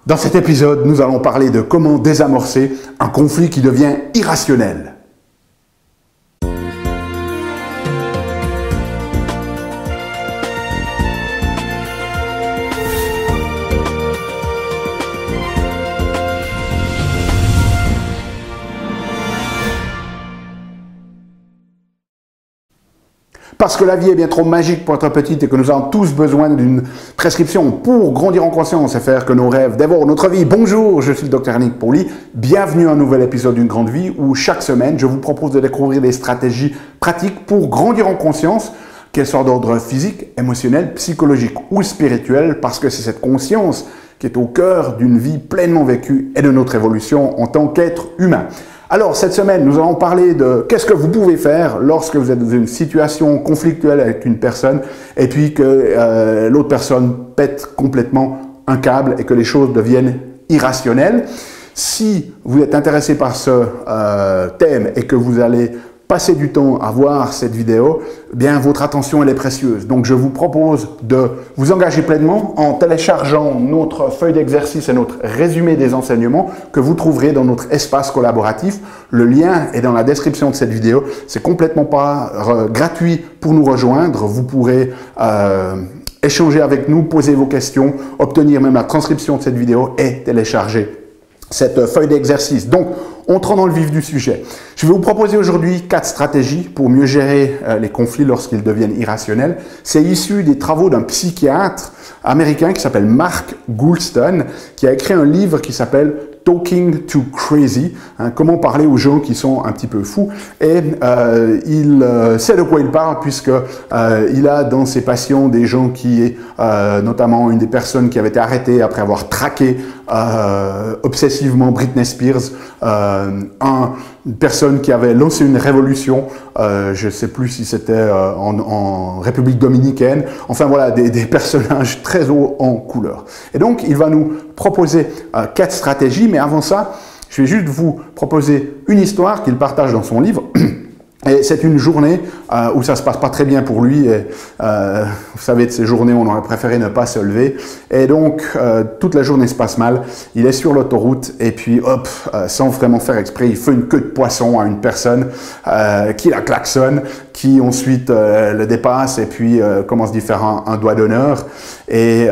Dans cet épisode, nous allons parler de comment désamorcer un conflit qui devient irrationnel. Parce que la vie est bien trop magique pour être petite et que nous avons tous besoin d'une prescription pour grandir en conscience et faire que nos rêves dévorent notre vie. Bonjour, je suis le Dr Yannick Pauly. Bienvenue à un nouvel épisode d'une grande vie où chaque semaine, je vous propose de découvrir des stratégies pratiques pour grandir en conscience, qu'elles soient d'ordre physique, émotionnel, psychologique ou spirituel, parce que c'est cette conscience qui est au cœur d'une vie pleinement vécue et de notre évolution en tant qu'être humain. Alors, cette semaine, nous allons parler de qu'est-ce que vous pouvez faire lorsque vous êtes dans une situation conflictuelle avec une personne et puis que l'autre personne pète complètement un câble et que les choses deviennent irrationnelles. Si vous êtes intéressé par ce thème et que vous allez passer du temps à voir cette vidéo, eh bien votre attention elle est précieuse. Donc je vous propose de vous engager pleinement en téléchargeant notre feuille d'exercice et notre résumé des enseignements que vous trouverez dans notre espace collaboratif. Le lien est dans la description de cette vidéo. C'est complètement pas gratuit pour nous rejoindre. Vous pourrez échanger avec nous, poser vos questions, obtenir même la transcription de cette vidéo et télécharger cette feuille d'exercice. Donc, entrons dans le vif du sujet. Je vais vous proposer aujourd'hui 4 stratégies pour mieux gérer les conflits lorsqu'ils deviennent irrationnels. C'est issu des travaux d'un psychiatre américain qui s'appelle Mark Goulston, qui a écrit un livre qui s'appelle Talking to Crazy, comment parler aux gens qui sont un petit peu fous. Et il sait de quoi il parle puisque il a dans ses patients des gens qui, notamment une des personnes qui avait été arrêtée après avoir traqué obsessivement Britney Spears, une personne qui avait lancé une révolution, je ne sais plus si c'était en République dominicaine, enfin voilà, des personnages très hauts en couleur. Et donc, il va nous proposer 4 stratégies, mais avant ça, je vais juste vous proposer une histoire qu'il partage dans son livre. Et c'est une journée où ça se passe pas très bien pour lui. Et, vous savez, de ces journées, on aurait préféré ne pas se lever. Et donc, toute la journée se passe mal. Il est sur l'autoroute et puis, hop, sans vraiment faire exprès, il fait une queue de poisson à une personne qui la klaxonne, qui ensuite le dépasse et puis commence d'y faire un doigt d'honneur. Et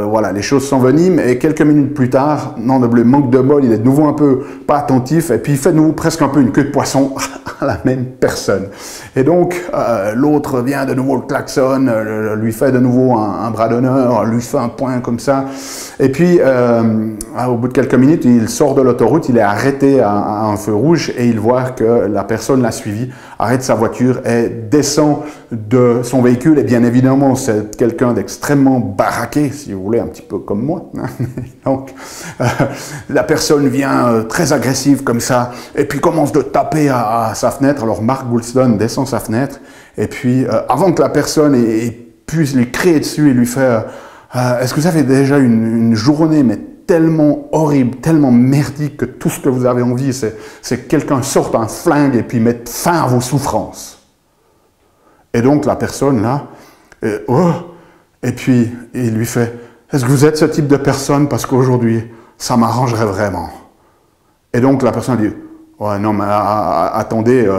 voilà, les choses s'enveniment. Et quelques minutes plus tard, non de bleu, manque de bol, il est de nouveau un peu pas attentif et puis il fait de nouveau presque un peu une queue de poisson à la même personne. Et donc, l'autre vient de nouveau le klaxon, lui fait de nouveau un bras d'honneur, lui fait un point comme ça. Et puis, au bout de quelques minutes, il sort de l'autoroute, il est arrêté à un feu rouge et il voit que la personne l'a suivi, arrête sa voiture et descend de son véhicule. Et bien évidemment, c'est quelqu'un d'extrêmement baraqué, si vous voulez, un petit peu comme moi. Donc, la personne vient très agressive comme ça et puis commence de taper à sa fenêtre. Alors, Mark Goulston descend sa fenêtre et puis, avant que la personne puisse lui crier dessus et lui faire est-ce que vous avez déjà une journée mais tellement horrible, tellement merdique que tout ce que vous avez envie, c'est que quelqu'un sorte un flingue et puis mette fin à vos souffrances. Et donc la personne là, et puis il lui fait, est-ce que vous êtes ce type de personne parce qu'aujourd'hui, ça m'arrangerait vraiment. Et donc la personne dit, ouais non mais attendez,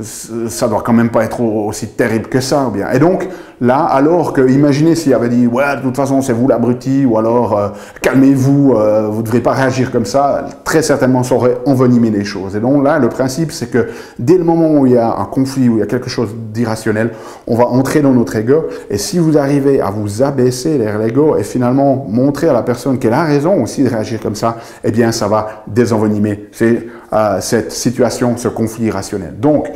ça doit quand même pas être aussi terrible que ça, ou bien. Et donc, là, alors que, imaginez s'il avait dit, ouais, de toute façon, c'est vous l'abruti, ou alors, calmez-vous, vous ne devrez pas réagir comme ça, très certainement, ça aurait envenimé les choses. Et donc, là, le principe, c'est que, dès le moment où il y a un conflit, où il y a quelque chose d'irrationnel, on va entrer dans notre ego, et si vous arrivez à vous abaisser l'ego, et finalement, montrer à la personne qu'elle a raison aussi de réagir comme ça, eh bien, ça va désenvenimer cette situation, ce conflit irrationnel. Donc,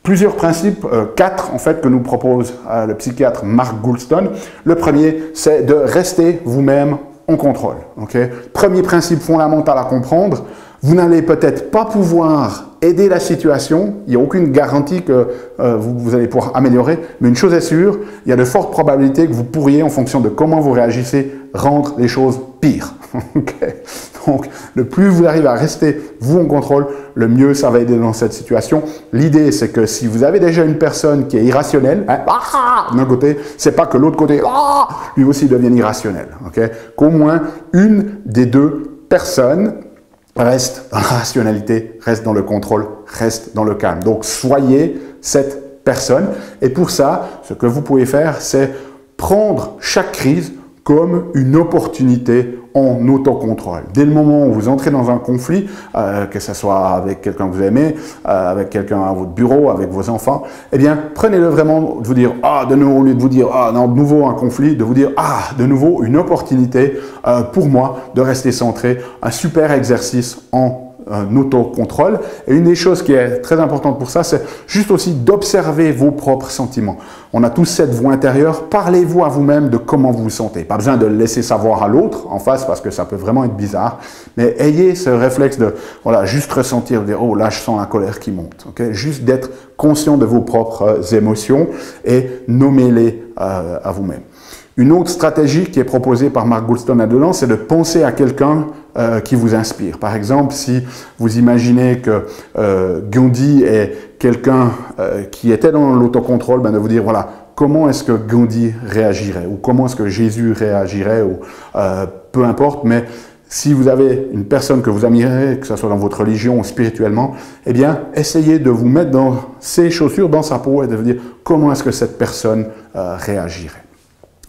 plusieurs principes, 4 en fait, que nous propose le psychiatre Mark Goulston. Le premier, c'est de rester vous-même en contrôle. Okay? Premier principe fondamental à comprendre, vous n'allez peut-être pas pouvoir aider la situation, il n'y a aucune garantie que vous allez pouvoir améliorer, mais une chose est sûre, il y a de fortes probabilités que vous pourriez, en fonction de comment vous réagissez, rendre les choses pires. Okay? Donc, le plus vous arrivez à rester, vous, en contrôle, le mieux ça va aider dans cette situation. L'idée, c'est que si vous avez déjà une personne qui est irrationnelle, hein, d'un côté, c'est pas que l'autre côté, lui aussi devienne irrationnel. Okay? Qu'au moins une des deux personnes reste dans la rationalité, reste dans le contrôle, reste dans le calme. Donc, soyez cette personne. Et pour ça, ce que vous pouvez faire, c'est prendre chaque crise comme une opportunité en autocontrôle. Dès le moment où vous entrez dans un conflit, que ce soit avec quelqu'un que vous aimez, avec quelqu'un à votre bureau, avec vos enfants, eh bien, prenez-le vraiment de vous dire « Ah, de nouveau », au lieu de vous dire « Ah, non, de nouveau un conflit », de vous dire « Ah, de nouveau une opportunité pour moi de rester centré, un super exercice en un autocontrôle. » Et une des choses qui est très importante pour ça, c'est juste aussi d'observer vos propres sentiments. On a tous cette voix intérieure. Parlez-vous à vous-même de comment vous vous sentez. Pas besoin de le laisser savoir à l'autre en face parce que ça peut vraiment être bizarre. Mais ayez ce réflexe de, voilà, juste ressentir, de dire, oh là, je sens la colère qui monte. Okay? Juste d'être conscient de vos propres émotions et nommez-les à vous-même. Une autre stratégie qui est proposée par Mark Goulston là-dedans, c'est de penser à quelqu'un qui vous inspire. Par exemple, si vous imaginez que Gandhi est quelqu'un qui était dans l'autocontrôle, ben de vous dire, voilà, comment est-ce que Gandhi réagirait ou comment est-ce que Jésus réagirait ou peu importe, mais si vous avez une personne que vous admirez, que ce soit dans votre religion ou spirituellement, eh bien, essayez de vous mettre dans ses chaussures, dans sa peau et de vous dire comment est-ce que cette personne réagirait.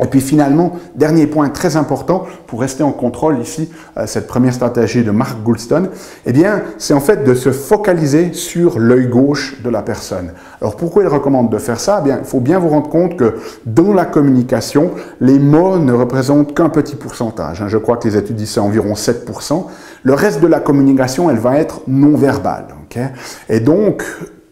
Et puis finalement, dernier point très important pour rester en contrôle ici, cette première stratégie de Mark Goulston, eh bien, c'est en fait de se focaliser sur l'œil gauche de la personne. Alors pourquoi il recommande de faire ça? Eh bien, il faut bien vous rendre compte que dans la communication, les mots ne représentent qu'un petit pourcentage. Je crois que les études disent c'est environ 7%. Le reste de la communication, elle va être non verbale. Okay? Et donc,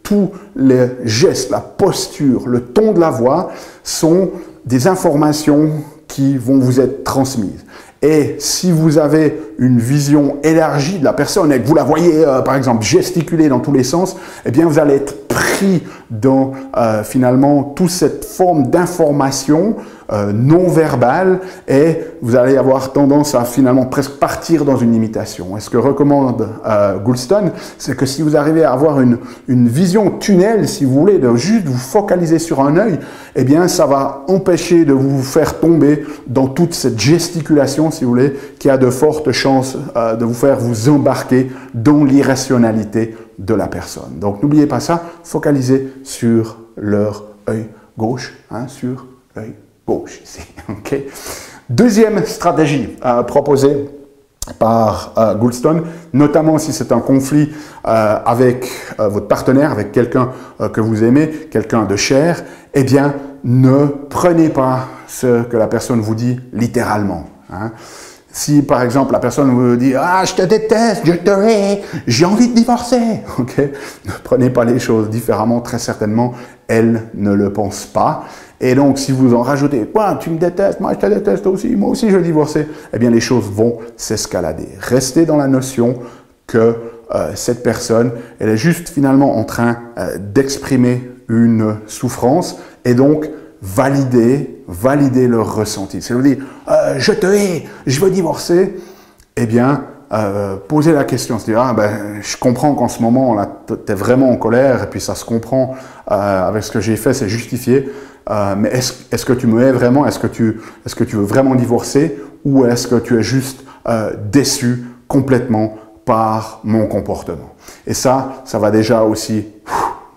tous les gestes, la posture, le ton de la voix sont des informations qui vont vous être transmises. Et si vous avez une vision élargie de la personne et que vous la voyez, par exemple, gesticuler dans tous les sens, eh bien, vous allez être pris dans, finalement, toute cette forme d'information non verbale et vous allez avoir tendance à, finalement, presque partir dans une imitation. Et ce que recommande Goulston, c'est que si vous arrivez à avoir une vision tunnel, si vous voulez, de juste vous focaliser sur un œil, eh bien, ça va empêcher de vous faire tomber dans toute cette gesticulation, si vous voulez, qui a de fortes chances de vous faire vous embarquer dans l'irrationalité de la personne. Donc, n'oubliez pas ça, focalisez sur leur œil gauche, hein, sur l'œil gauche ici. Okay. Deuxième stratégie proposée par Goulston, notamment si c'est un conflit avec votre partenaire, avec quelqu'un que vous aimez, quelqu'un de cher, eh bien, ne prenez pas ce que la personne vous dit littéralement. Hein. Si, par exemple, la personne vous dit « Ah, je te déteste, je te hais, j'ai envie de divorcer. » Okay? Ne prenez pas les choses différemment, très certainement, elle ne le pense pas. Et donc, si vous en rajoutez « Quoi, tu me détestes, moi je te déteste aussi, moi aussi je veux divorcer. » Eh bien, les choses vont s'escalader. Restez dans la notion que cette personne, elle est juste finalement en train d'exprimer une souffrance et donc valider leur ressenti. C'est-à-dire, je te hais, je veux divorcer. Eh bien, posez la question, c'est-à-dire, ah, ben, je comprends qu'en ce moment, là, tu es vraiment en colère, et puis ça se comprend avec ce que j'ai fait, c'est justifié. Mais est-ce que tu me hais vraiment? Est-ce que tu veux vraiment divorcer? Ou est-ce que tu es juste déçu complètement par mon comportement? Et ça va déjà aussi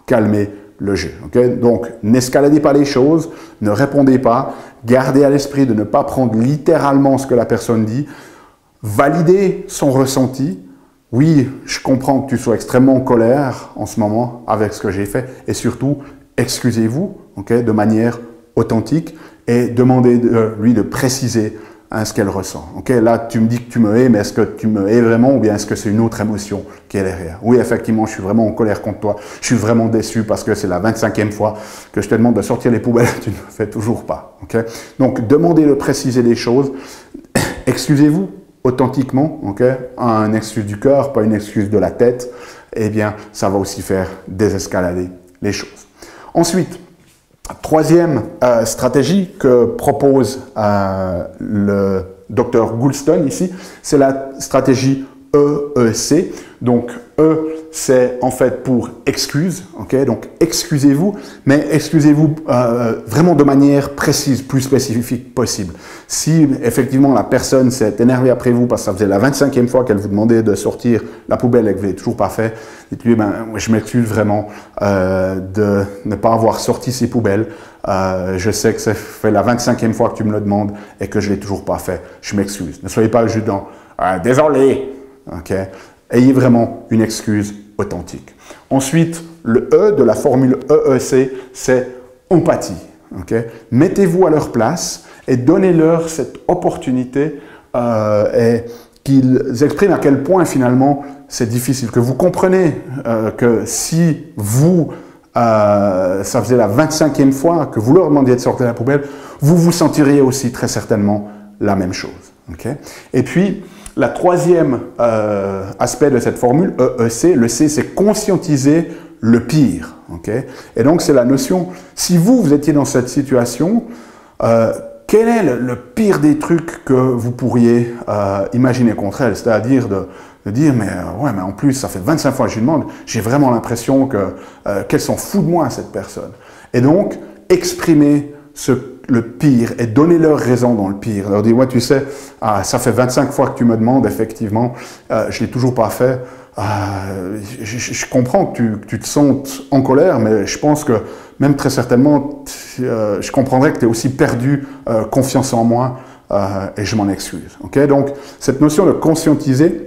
calmer le jeu. Okay? Donc, n'escaladez pas les choses, ne répondez pas, gardez à l'esprit de ne pas prendre littéralement ce que la personne dit, validez son ressenti. Oui, je comprends que tu sois extrêmement en colère en ce moment avec ce que j'ai fait, et surtout, excusez-vous, okay, de manière authentique, et demandez lui de préciser hein, ce qu'elle ressent. Okay? Là, tu me dis que tu me hais, mais est-ce que tu me hais vraiment ou bien est-ce que c'est une autre émotion qui est derrière? Oui, effectivement, je suis vraiment en colère contre toi. Je suis vraiment déçu parce que c'est la 25e fois que je te demande de sortir les poubelles. Tu ne le fais toujours pas. Okay? Donc, demandez de préciser les choses. Excusez-vous authentiquement. Okay? Un excuse du cœur, pas une excuse de la tête. Eh bien, ça va aussi faire désescalader les choses. Ensuite, troisième stratégie que propose Dr Goulston ici, c'est la stratégie EEC. Donc E, c'est en fait pour excuse, ok? Donc excusez-vous, mais excusez-vous vraiment de manière précise, plus spécifique possible. Si effectivement la personne s'est énervée après vous parce que ça faisait la 25e fois qu'elle vous demandait de sortir la poubelle et que vous l'avez toujours pas fait, dites-lui, ben, je m'excuse vraiment de ne pas avoir sorti ces poubelles. Je sais que ça fait la 25e fois que tu me le demandes et que je l'ai toujours pas fait. Je m'excuse. Ne soyez pas juste dans désolé. Okay. Ayez vraiment une excuse authentique. Ensuite, le E de la formule EEC, c'est empathie. Okay. Mettez-vous à leur place et donnez-leur cette opportunité et qu'ils expriment à quel point finalement c'est difficile. Que vous comprenez que si vous, ça faisait la 25e fois que vous leur demandiez de sortir la poubelle, vous vous sentiriez aussi très certainement la même chose. Okay. Et puis, la troisième aspect de cette formule, EEC, le C, c'est conscientiser le pire. Okay? Et donc, c'est la notion, si vous étiez dans cette situation, quel est le pire des trucs que vous pourriez imaginer contre elle? C'est-à-dire de dire, mais ouais, mais en plus, ça fait 25 fois que je lui demande, j'ai vraiment l'impression qu'elle s'en fout de moi, cette personne. Et donc, exprimer le pire et donner leur raison dans le pire. Leur dire, ouais, tu sais, ça fait 25 fois que tu me demandes, effectivement, je ne l'ai toujours pas fait. Je comprends que tu te sentes en colère, mais je pense que même très certainement, je comprendrais que tu aies aussi perdu confiance en moi et je m'en excuse. Okay? Donc, cette notion de conscientiser,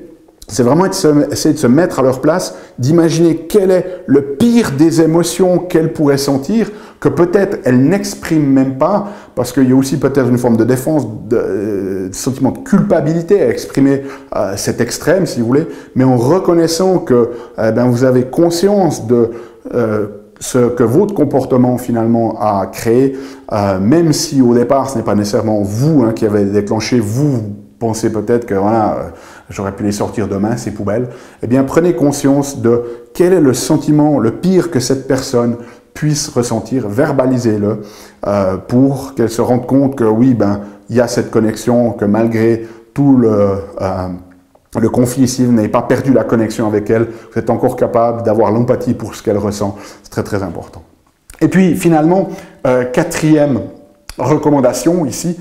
c'est vraiment essayer de se mettre à leur place, d'imaginer quel est le pire des émotions qu'elles pourraient sentir, que peut-être elles n'expriment même pas, parce qu'il y a aussi peut-être une forme de défense, de sentiment de culpabilité à exprimer cet extrême, si vous voulez, mais en reconnaissant que vous avez conscience de ce que votre comportement finalement a créé, même si au départ ce n'est pas nécessairement vous qui avez déclenché, vous pensez peut-être que voilà, j'aurais pu les sortir demain, ces poubelles, eh bien prenez conscience de quel est le sentiment, le pire que cette personne puisse ressentir, verbalisez-le pour qu'elle se rende compte que oui, il y a cette connexion, que malgré tout le conflit ici, vous n'avez pas perdu la connexion avec elle, vous êtes encore capable d'avoir l'empathie pour ce qu'elle ressent, c'est très très important. Et puis finalement, quatrième recommandation ici,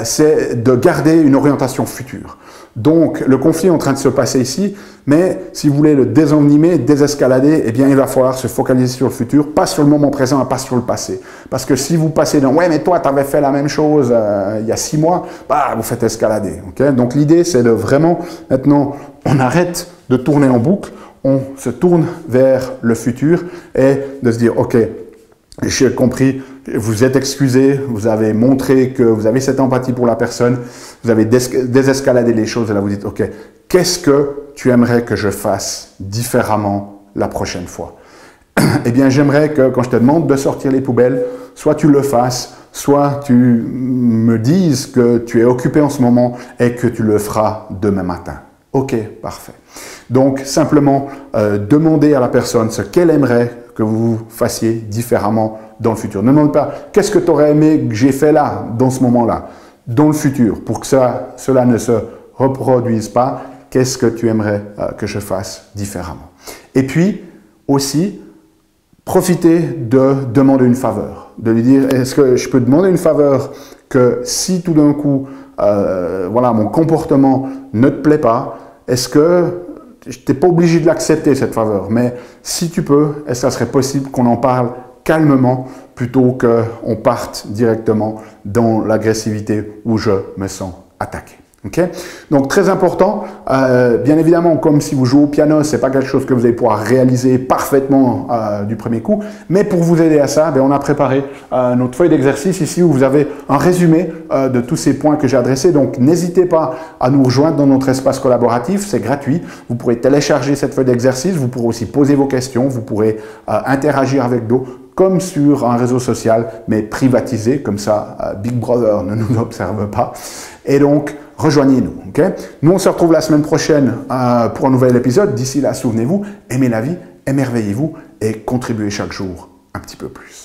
c'est de garder une orientation future. Donc, le conflit est en train de se passer ici, mais si vous voulez le désenvenimer, désescalader, eh bien, il va falloir se focaliser sur le futur, pas sur le moment présent et pas sur le passé. Parce que si vous passez dans « ouais, mais toi, tu avais fait la même chose il y a 6 mois », vous faites escalader. Okay? Donc, l'idée, c'est de vraiment, maintenant, on arrête de tourner en boucle, on se tourne vers le futur et de se dire « ok, j'ai compris, vous êtes excusé, vous avez montré que vous avez cette empathie pour la personne, vous avez désescaladé les choses et là vous dites, ok, qu'est-ce que tu aimerais que je fasse différemment la prochaine fois? Eh bien, j'aimerais que quand je te demande de sortir les poubelles, soit tu le fasses, soit tu me dises que tu es occupé en ce moment et que tu le feras demain matin. Ok, parfait. Donc, simplement, demandez à la personne ce qu'elle aimerait que vous fassiez différemment dans le futur. Ne demande pas « qu'est-ce que tu aurais aimé que j'ai fait là, dans ce moment-là ?» Dans le futur, pour que cela ne se reproduise pas, qu'est-ce que tu aimerais que je fasse différemment? Et puis, aussi, profitez de demander une faveur. De lui dire « est-ce que je peux demander une faveur que si tout d'un coup, voilà, mon comportement ne te plaît pas, est-ce que tu n'es pas obligé de l'accepter, cette faveur, mais si tu peux, est-ce que ça serait possible qu'on en parle calmement plutôt qu'on parte directement dans l'agressivité où je me sens attaqué. Okay? Donc très important, bien évidemment, comme si vous jouez au piano, ce n'est pas quelque chose que vous allez pouvoir réaliser parfaitement du premier coup, mais pour vous aider à ça, on a préparé notre feuille d'exercice ici où vous avez un résumé de tous ces points que j'ai adressés. Donc n'hésitez pas à nous rejoindre dans notre espace collaboratif, c'est gratuit. Vous pourrez télécharger cette feuille d'exercice, vous pourrez aussi poser vos questions, vous pourrez interagir avec d'autres, comme sur un réseau social, mais privatisé, comme ça Big Brother ne nous observe pas. Et donc, rejoignez-nous. Okay? Nous, on se retrouve la semaine prochaine pour un nouvel épisode. D'ici là, souvenez-vous, aimez la vie, émerveillez-vous et contribuez chaque jour un petit peu plus.